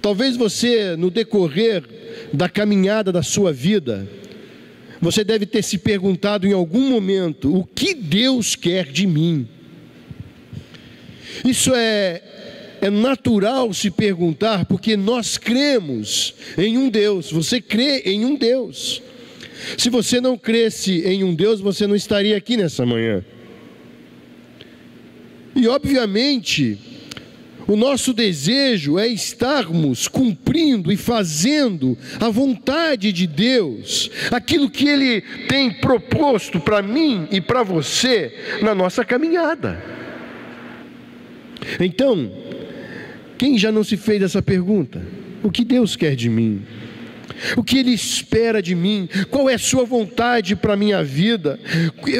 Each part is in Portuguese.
Talvez você, no decorrer da caminhada da sua vida, você deve ter se perguntado em algum momento: o que Deus quer de mim? Isso é natural se perguntar, porque nós cremos em um Deus. Você crê em um Deus. Se você não cresce em um Deus, você não estaria aqui nessa manhã. E obviamente, o nosso desejo é estarmos cumprindo e fazendo a vontade de Deus, aquilo que Ele tem proposto para mim e para você na nossa caminhada. Então, quem já não se fez essa pergunta? O que Deus quer de mim? O que Ele espera de mim? Qual é a sua vontade para a minha vida?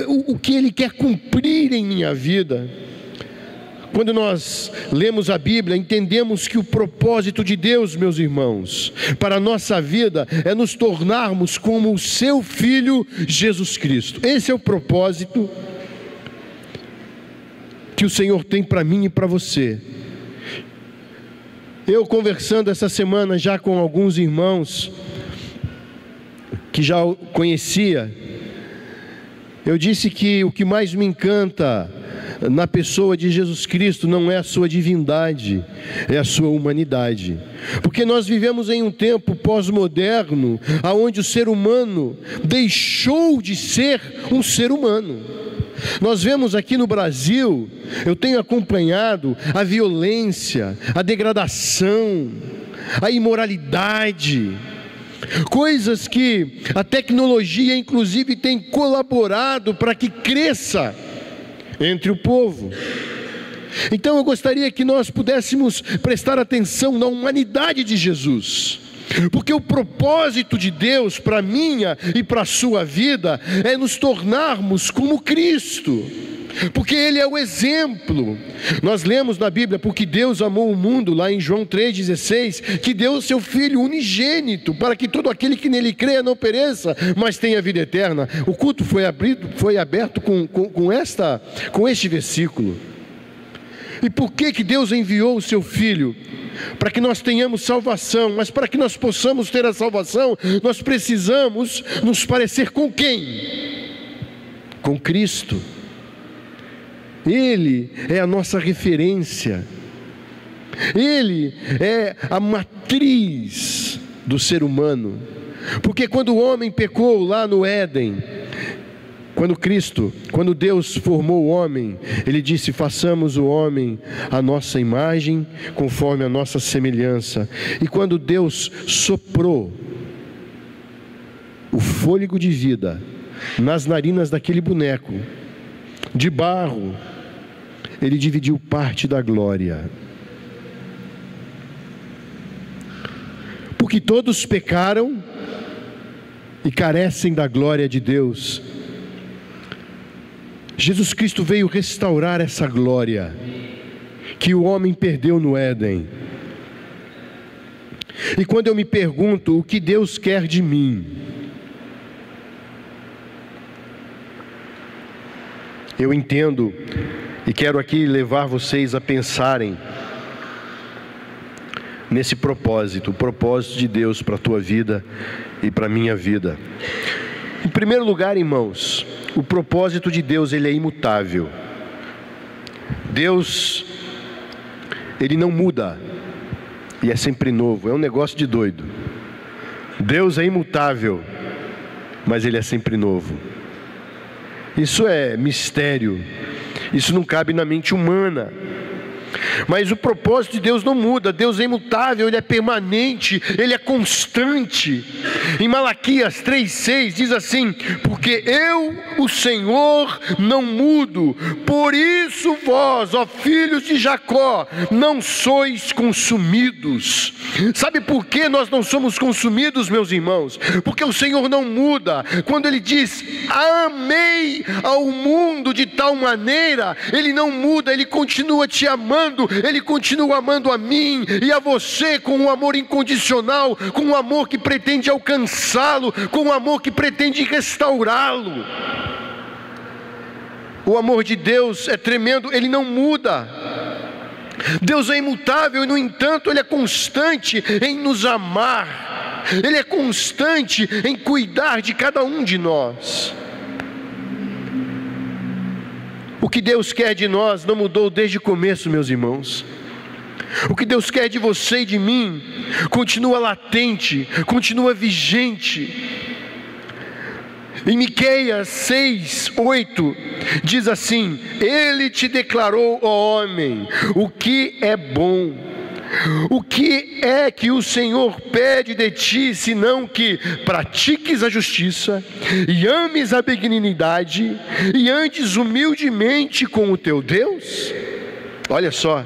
O que Ele quer cumprir em minha vida? Quando nós lemos a Bíblia, entendemos que o propósito de Deus, meus irmãos, para a nossa vida é nos tornarmos como o seu Filho Jesus Cristo. Esse é o propósito que o Senhor tem para mim e para você. Eu conversando essa semana já com alguns irmãos que já o conhecia, eu disse que o que mais me encanta na pessoa de Jesus Cristo não é a sua divindade, é a sua humanidade. Porque nós vivemos em um tempo pós-moderno, onde o ser humano deixou de ser um ser humano. Nós vemos aqui no Brasil, eu tenho acompanhado a violência, a degradação, a imoralidade, coisas que a tecnologia inclusive tem colaborado para que cresça entre o povo. Então eu gostaria que nós pudéssemos prestar atenção na humanidade de Jesus, porque o propósito de Deus para a minha e para a sua vida é nos tornarmos como Cristo, porque Ele é o exemplo. Nós lemos na Bíblia: porque Deus amou o mundo, lá em João 3,16, que deu o seu Filho unigênito, para que todo aquele que nele creia não pereça, mas tenha vida eterna. O culto foi aberto com este versículo. E por que Deus enviou o seu Filho? Para que nós tenhamos salvação. Mas para que nós possamos ter a salvação, nós precisamos nos parecer com quem? Com Cristo. Ele é a nossa referência. Ele é a matriz do ser humano. Porque quando o homem pecou lá no Éden, quando Deus formou o homem, Ele disse: façamos o homem à nossa imagem, conforme a nossa semelhança. E quando Deus soprou o fôlego de vida nas narinas daquele boneco de barro, Ele dividiu parte da glória. Porque todos pecaram e carecem da glória de Deus. Jesus Cristo veio restaurar essa glória que o homem perdeu no Éden. E quando eu me pergunto o que Deus quer de mim, eu entendo e quero aqui levar vocês a pensarem nesse propósito, o propósito de Deus para a tua vida e para a minha vida. Em primeiro lugar, irmãos, o propósito de Deus, ele é imutável. Deus, ele não muda e é sempre novo. É um negócio de doido. Deus é imutável, mas ele é sempre novo. Isso é mistério. Isso não cabe na mente humana. Mas o propósito de Deus não muda. Deus é imutável, Ele é permanente, Ele é constante. Em Malaquias 3,6 diz assim: porque eu, o Senhor, não mudo. Por isso vós, ó filhos de Jacó, não sois consumidos. Sabe por que nós não somos consumidos, meus irmãos? Porque o Senhor não muda. Quando Ele diz: amei ao mundo de tal maneira, Ele não muda, Ele continua te amando. Ele continua amando a mim e a você com um amor incondicional, com um amor que pretende alcançá-lo, com um amor que pretende restaurá-lo. O amor de Deus é tremendo, Ele não muda. Deus é imutável e, no entanto, Ele é constante em nos amar. Ele é constante em cuidar de cada um de nós. O que Deus quer de nós não mudou desde o começo, meus irmãos. O que Deus quer de você e de mim continua latente, continua vigente. Em Miqueias 6:8 diz assim: Ele te declarou, ó homem, o que é bom. O que é que o Senhor pede de ti, senão que pratiques a justiça, e ames a benignidade, e andes humildemente com o teu Deus? Olha só,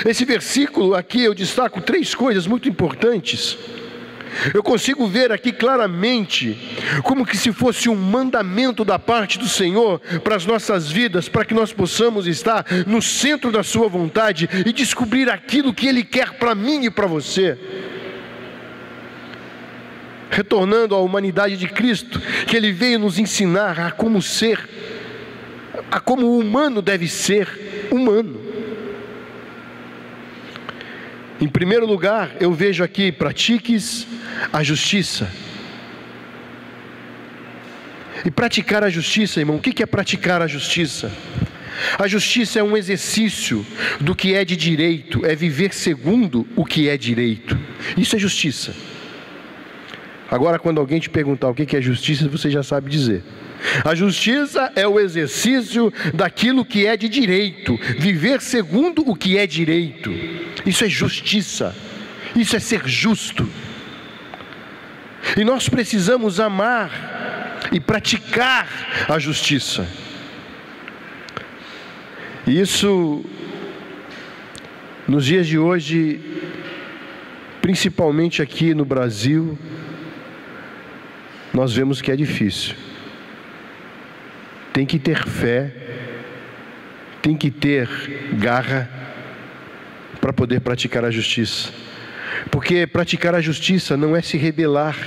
esse versículo aqui eu destaco 3 coisas muito importantes. Eu consigo ver aqui claramente, como que se fosse um mandamento da parte do Senhor para as nossas vidas, para que nós possamos estar no centro da sua vontade e descobrir aquilo que Ele quer para mim e para você. Retornando à humanidade de Cristo, que Ele veio nos ensinar a como ser, a como o humano deve ser humano. Em primeiro lugar, eu vejo aqui: pratiques a justiça. E praticar a justiça, irmão, o que é praticar a justiça? A justiça é um exercício do que é de direito, é viver segundo o que é direito. Isso é justiça. Agora, quando alguém te perguntar o que é justiça, você já sabe dizer. A justiça é o exercício daquilo que é de direito, viver segundo o que é direito. Isso é justiça, isso é ser justo. E nós precisamos amar e praticar a justiça. E isso, nos dias de hoje, principalmente aqui no Brasil, nós vemos que é difícil. Tem que ter fé, tem que ter garra para poder praticar a justiça. Porque praticar a justiça não é se rebelar.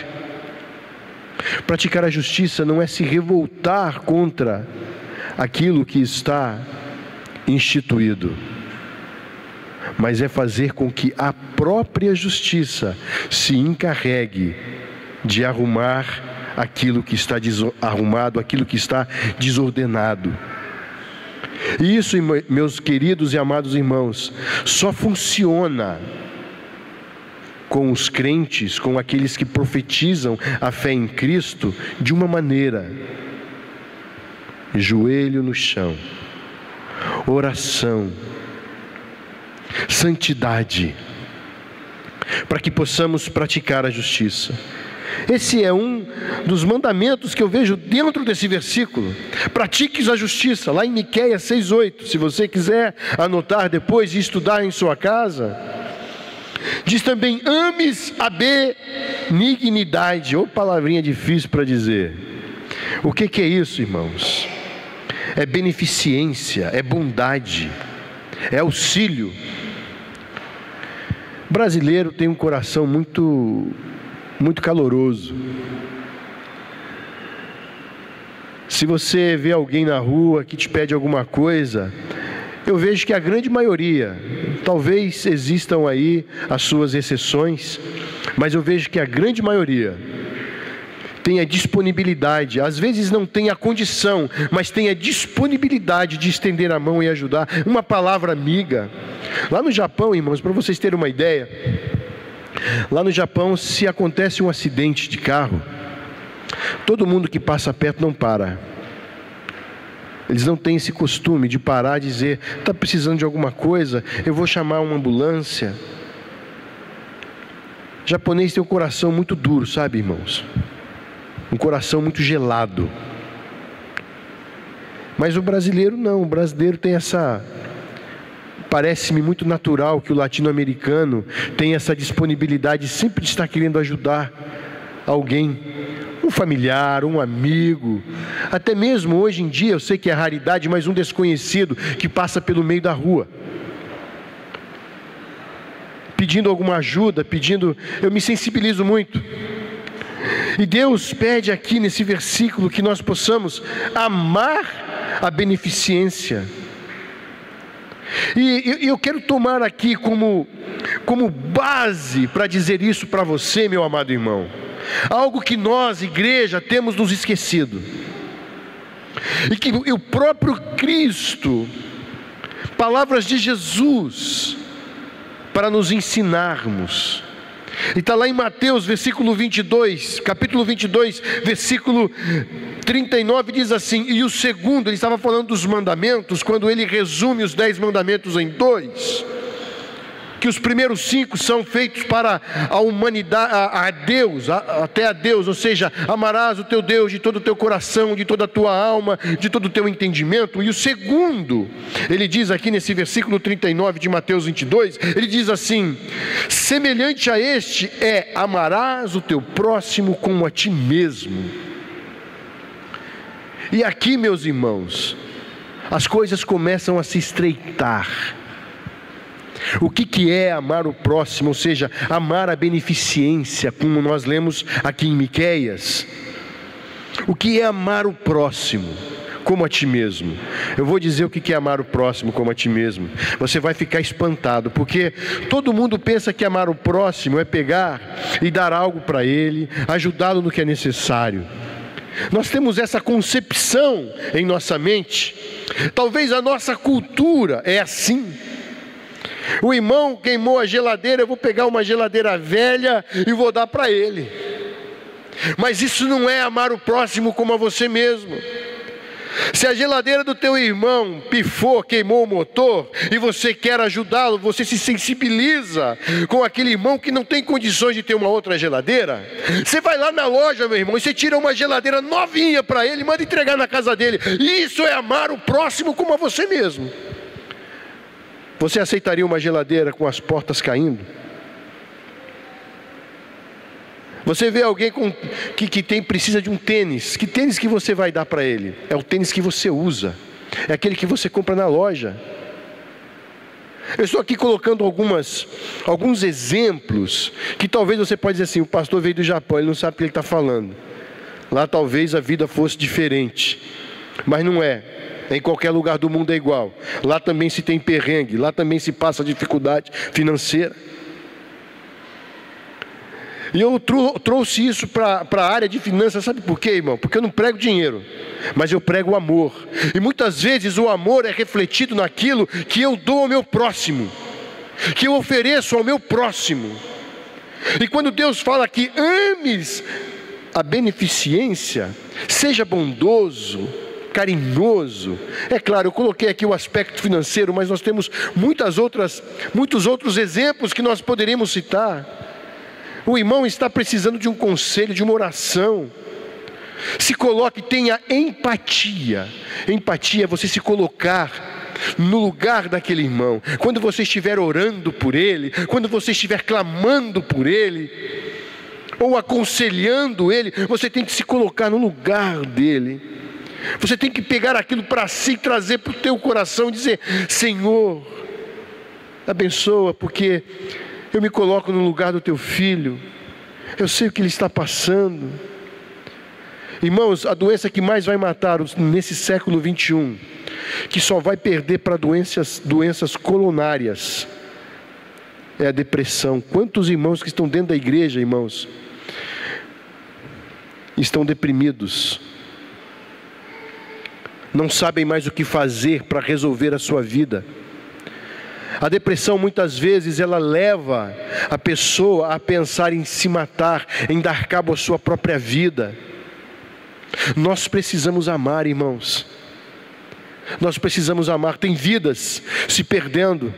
Praticar a justiça não é se revoltar contra aquilo que está instituído, mas é fazer com que a própria justiça se encarregue de arrumar aquilo que está desarrumado, aquilo que está desordenado. E isso, meus queridos e amados irmãos, só funciona com os crentes, com aqueles que profetizam a fé em Cristo, de uma maneira: joelho no chão, oração, santidade, para que possamos praticar a justiça. Esse é um dos mandamentos que eu vejo dentro desse versículo. Pratiques a justiça, lá em Miqueias 6:8. Se você quiser anotar depois e estudar em sua casa. Diz também: ames a benignidade. Ô, palavrinha difícil para dizer. O que é isso, irmãos? É beneficência, é bondade, é auxílio. O brasileiro tem um coração muito caloroso. Se você vê alguém na rua que te pede alguma coisa, eu vejo que a grande maioria, talvez existam aí as suas exceções, mas eu vejo que a grande maioria tem a disponibilidade, às vezes não tem a condição, mas tem a disponibilidade de estender a mão e ajudar. Uma palavra amiga. Lá no Japão, irmãos, para vocês terem uma ideia, lá no Japão, se acontece um acidente de carro, todo mundo que passa perto não para. Eles não têm esse costume de parar e dizer: está precisando de alguma coisa, eu vou chamar uma ambulância. O japonês tem um coração muito duro, sabe, irmãos? Um coração muito gelado. Mas o brasileiro não, o brasileiro tem essa... Parece-me muito natural que o latino-americano tenha essa disponibilidade sempre de estar querendo ajudar alguém, um familiar, um amigo, até mesmo hoje em dia, eu sei que é raridade, mas um desconhecido que passa pelo meio da rua, pedindo alguma ajuda, eu me sensibilizo muito. E Deus pede aqui nesse versículo que nós possamos amar a beneficência. E eu quero tomar aqui como base para dizer isso para você, meu amado irmão, algo que nós, igreja, temos nos esquecido, e que o próprio Cristo, palavras de Jesus, para nos ensinarmos. E está lá em Mateus, capítulo 22, versículo 39, diz assim: e o segundo, ele estava falando dos mandamentos, quando ele resume os 10 mandamentos em 2, que os primeiros 5 são feitos para a humanidade, a Deus, até a Deus, ou seja, amarás o teu Deus de todo o teu coração, de toda a tua alma, de todo o teu entendimento. E o segundo, ele diz aqui nesse versículo 39 de Mateus 22, ele diz assim: semelhante a este é: amarás o teu próximo como a ti mesmo. E aqui, meus irmãos, as coisas começam a se estreitar. O que é amar o próximo? Ou seja, amar a beneficência, como nós lemos aqui em Miqueias. O que é amar o próximo como a ti mesmo? Eu vou dizer o que é amar o próximo como a ti mesmo. Você vai ficar espantado, porque todo mundo pensa que amar o próximo é pegar e dar algo para ele, ajudá-lo no que é necessário. Nós temos essa concepção em nossa mente. Talvez a nossa cultura é assim. O irmão queimou a geladeira, eu vou pegar uma geladeira velha e vou dar para ele. Mas isso não é amar o próximo como a você mesmo. Se a geladeira do teu irmão pifou, queimou o motor, e você quer ajudá-lo, você se sensibiliza com aquele irmão que não tem condições de ter uma outra geladeira. Você vai lá na loja, meu irmão, e você tira uma geladeira novinha para ele e manda entregar na casa dele. Isso é amar o próximo como a você mesmo. Você aceitaria uma geladeira com as portas caindo? Você vê alguém que precisa de um tênis. Que tênis que você vai dar para ele? É o tênis que você usa. É aquele que você compra na loja. Eu estou aqui colocando alguns exemplos que talvez você pode dizer assim: o pastor veio do Japão, ele não sabe o que ele está falando. Lá talvez a vida fosse diferente. Mas não é. Em qualquer lugar do mundo é igual. Lá também se tem perrengue, lá também se passa dificuldade financeira. E eu trouxe isso para a área de finanças, sabe por quê, irmão? Porque eu não prego dinheiro, mas eu prego o amor. E muitas vezes o amor é refletido naquilo que eu dou ao meu próximo, que eu ofereço ao meu próximo. E quando Deus fala que ames a beneficência, seja bondoso, carinhoso. É claro, eu coloquei aqui o aspecto financeiro, mas nós temos muitos outros exemplos que nós poderíamos citar. O irmão está precisando de um conselho, de uma oração. Se coloque, tenha empatia. Empatia é você se colocar no lugar daquele irmão. Quando você estiver orando por ele, quando você estiver clamando por ele, ou aconselhando ele, você tem que se colocar no lugar dele. Você tem que pegar aquilo para si, trazer para o teu coração e dizer: Senhor, abençoa, porque eu me coloco no lugar do teu filho, eu sei o que ele está passando. Irmãos, a doença que mais vai matar nesse século 21, que só vai perder para doenças coronárias, é a depressão. Quantos irmãos que estão dentro da igreja, irmãos, estão deprimidos, não sabem mais o que fazer para resolver a sua vida. A depressão muitas vezes ela leva a pessoa a pensar em se matar, em dar cabo à sua própria vida. Nós precisamos amar, irmãos. Nós precisamos amar. Tem vidas se perdendo.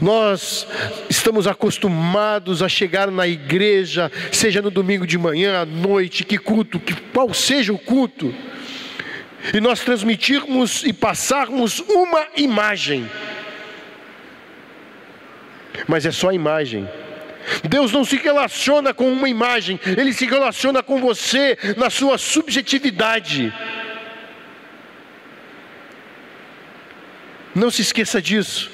Nós estamos acostumados a chegar na igreja, seja no domingo de manhã, à noite, qual seja o culto, e nós transmitirmos e passarmos uma imagem, mas é só imagem. Deus não se relaciona com uma imagem, Ele se relaciona com você na sua subjetividade. Não se esqueça disso,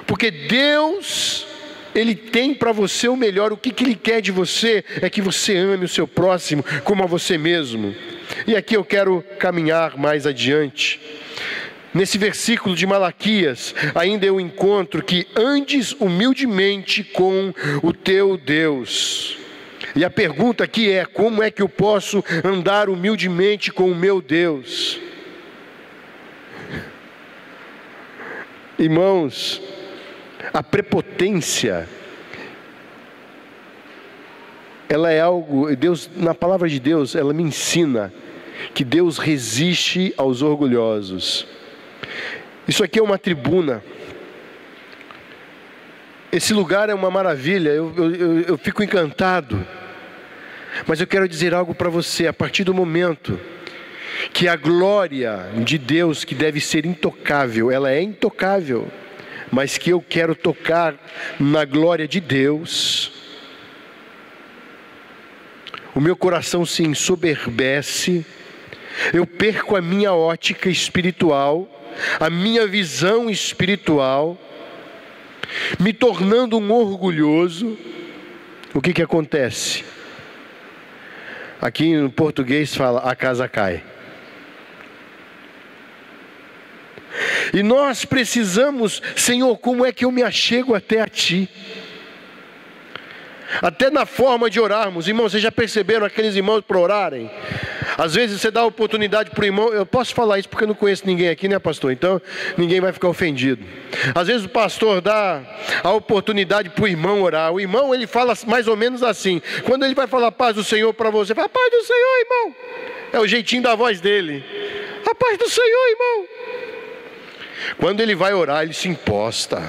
porque Deus, Ele tem para você o melhor. O que Ele quer de você é que você ame o seu próximo como a você mesmo. E aqui eu quero caminhar mais adiante. Nesse versículo de Malaquias, ainda eu encontro que andes humildemente com o teu Deus. E a pergunta aqui é: como é que eu posso andar humildemente com o meu Deus? Irmãos, a prepotência, ela é algo, Deus, na palavra de Deus, ela me ensina que Deus resiste aos orgulhosos. Isso aqui é uma tribuna. Esse lugar é uma maravilha, eu fico encantado. Mas eu quero dizer algo para você: a partir do momento que a glória de Deus, que deve ser intocável, ela é intocável, mas que eu quero tocar na glória de Deus, o meu coração se ensoberbece, eu perco a minha ótica espiritual, a minha visão espiritual, me tornando um orgulhoso. O que acontece? Aqui no português fala: a casa cai. E nós precisamos: Senhor, como é que eu me achego até a Ti? Até na forma de orarmos. Irmãos, vocês já perceberam aqueles irmãos para orarem? Às vezes você dá oportunidade para o irmão. Eu posso falar isso porque eu não conheço ninguém aqui, né, pastor? Então ninguém vai ficar ofendido. Às vezes o pastor dá a oportunidade para o irmão orar. O irmão, ele fala mais ou menos assim. Quando ele vai falar paz do Senhor para você, fala: paz do Senhor, irmão. É o jeitinho da voz dele. A paz do Senhor, irmão. Quando ele vai orar, ele se imposta: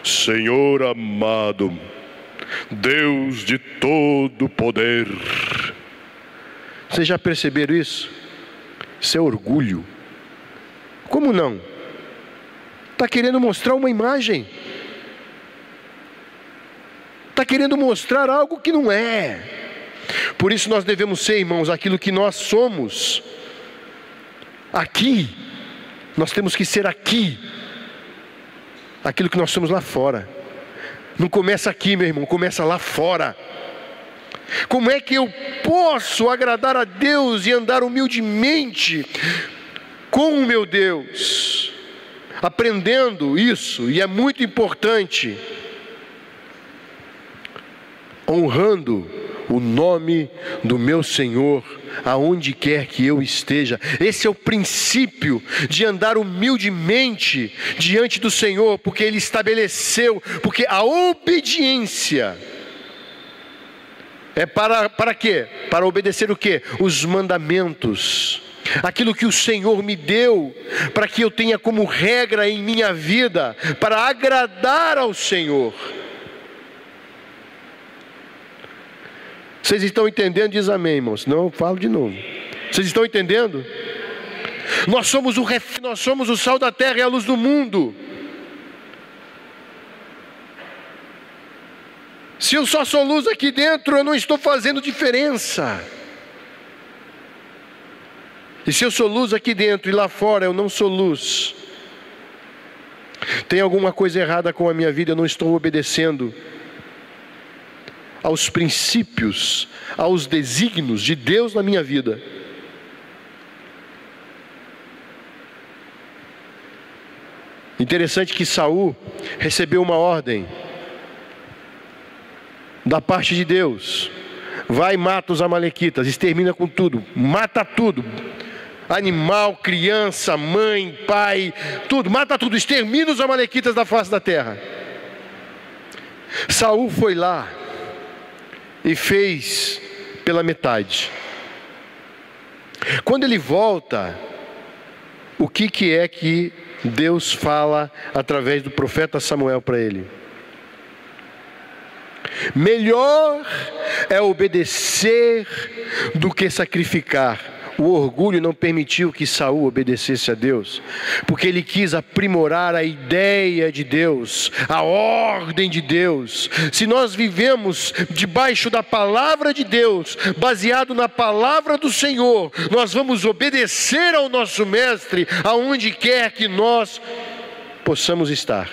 Senhor amado, Deus de todo poder. Vocês já perceberam isso? Isso é orgulho. Como não? Está querendo mostrar uma imagem. Está querendo mostrar algo que não é. Por isso nós devemos ser, irmãos, aquilo que nós somos. Aqui. Nós temos que ser aqui aquilo que nós somos lá fora. Não começa aqui, meu irmão, começa lá fora. Como é que eu posso agradar a Deus e andar humildemente com o meu Deus? Aprendendo isso, e é muito importante, honrando o nome do meu Senhor aonde quer que eu esteja. Esse é o princípio de andar humildemente diante do Senhor, porque Ele estabeleceu, porque a obediência é para quê? Para obedecer o quê? Os mandamentos, aquilo que o Senhor me deu, para que eu tenha como regra em minha vida, para agradar ao Senhor. Vocês estão entendendo? Diz amém, irmãos. Não, eu falo de novo. Vocês estão entendendo? Nós somos o sal da terra e a luz do mundo. Se eu só sou luz aqui dentro, eu não estou fazendo diferença. E se eu sou luz aqui dentro e lá fora eu não sou luz, tem alguma coisa errada com a minha vida, eu não estou obedecendo aos princípios, aos desígnios de Deus na minha vida. Interessante que Saul recebeu uma ordem da parte de Deus: vai e mata os amalequitas, extermina com tudo, mata tudo, animal, criança, mãe, pai, tudo, mata tudo, extermina os amalequitas da face da terra. Saul foi lá e fez pela metade. Quando ele volta, o que é que Deus fala através do profeta Samuel para ele? Melhor é obedecer do que sacrificar. O orgulho não permitiu que Saul obedecesse a Deus, porque ele quis aprimorar a ideia de Deus, a ordem de Deus. Se nós vivemos debaixo da palavra de Deus, baseado na palavra do Senhor, nós vamos obedecer ao nosso mestre aonde quer que nós possamos estar.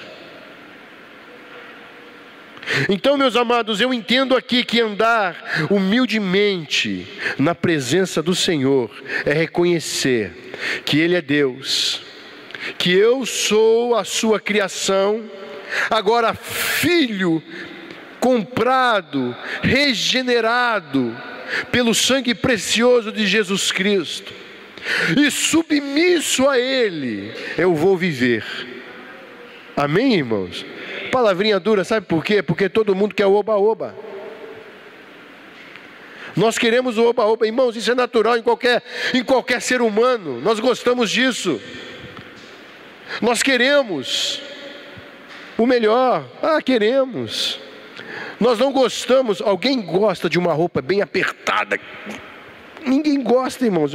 Então, meus amados, eu entendo aqui que andar humildemente na presença do Senhor é reconhecer que Ele é Deus, que eu sou a sua criação, agora filho, comprado, regenerado pelo sangue precioso de Jesus Cristo, e submisso a Ele, eu vou viver. Amém, irmãos? Palavrinha dura, sabe por quê? Porque todo mundo quer o oba-oba. Nós queremos o oba-oba, irmãos, isso é natural em qualquer ser humano. Nós gostamos disso. Nós queremos o melhor. Queremos. Nós não gostamos. Alguém gosta de uma roupa bem apertada? Ninguém gosta, irmãos.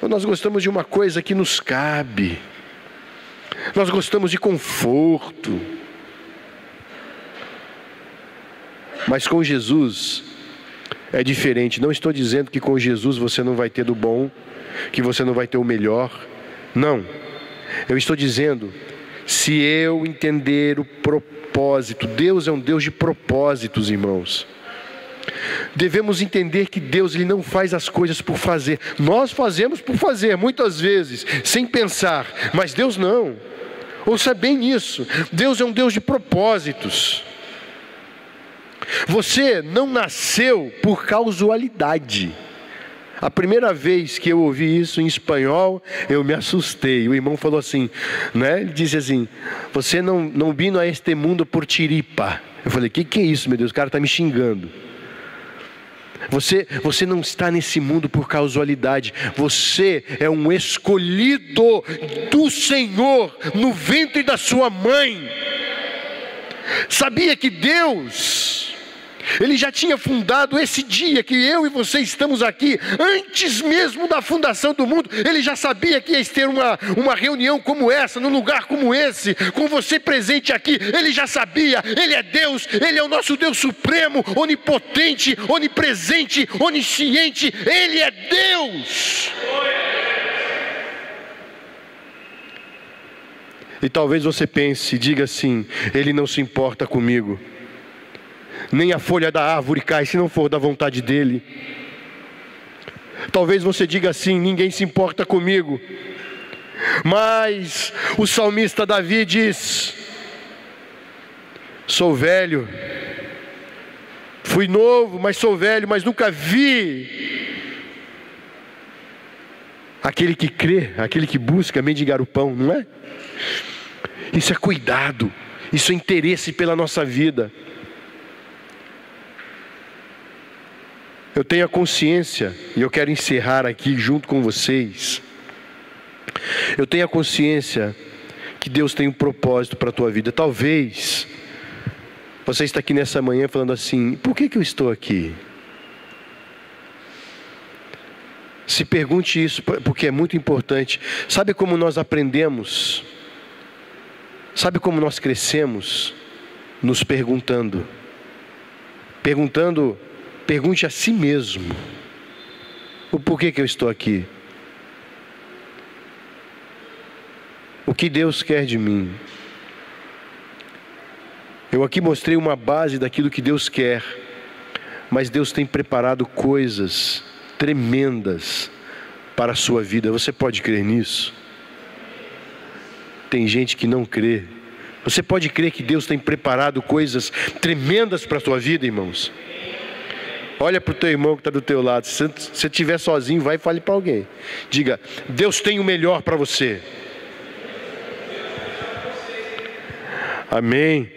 Nós gostamos de uma coisa que nos cabe. Nós gostamos de conforto. Mas com Jesus é diferente. Não estou dizendo que com Jesus você não vai ter do bom, que você não vai ter o melhor. Não. Eu estou dizendo, se eu entender o propósito, Deus é um Deus de propósitos, irmãos. Devemos entender que Deus, Ele não faz as coisas por fazer. Nós fazemos por fazer, muitas vezes, sem pensar. Mas Deus não. Ouça bem isso. Deus é um Deus de propósitos. Você não nasceu por causalidade. A primeira vez que eu ouvi isso em espanhol, eu me assustei. O irmão falou assim, né? Ele disse assim: você não vino a este mundo por tiripa. Eu falei: que é isso, meu Deus? O cara está me xingando. Você não está nesse mundo por causalidade. Você é um escolhido do Senhor no ventre da sua mãe. Sabia que Deus, Ele já tinha fundado esse dia que eu e você estamos aqui, antes mesmo da fundação do mundo. Ele já sabia que ia ter uma reunião como essa, num lugar como esse, com você presente aqui. Ele já sabia. Ele é Deus, Ele é o nosso Deus supremo, onipotente, onipresente, onisciente. Ele é Deus. E talvez você pense, diga assim: Ele não se importa comigo. Nem a folha da árvore cai se não for da vontade dEle. Talvez você diga assim: ninguém se importa comigo. Mas o salmista Davi diz: sou velho, fui novo, mas sou velho, mas nunca vi aquele que crê, aquele que busca mendigar o pão, não é? Isso é cuidado, isso é interesse pela nossa vida. Eu tenho a consciência, e eu quero encerrar aqui junto com vocês. Eu tenho a consciência que Deus tem um propósito para a tua vida. Talvez você está aqui nessa manhã falando assim: por que eu estou aqui? Se pergunte isso, porque é muito importante. Sabe como nós aprendemos? Sabe como nós crescemos? Nos perguntando. Pergunte a si mesmo: o porquê que eu estou aqui? O que Deus quer de mim? Eu aqui mostrei uma base daquilo que Deus quer, mas Deus tem preparado coisas tremendas para a sua vida. Você pode crer nisso? Tem gente que não crê. Você pode crer que Deus tem preparado coisas tremendas para a tua vida, irmãos? Olha para o teu irmão que está do teu lado. Se você estiver sozinho, vai e fale para alguém. Diga: Deus tem o melhor para você. Amém.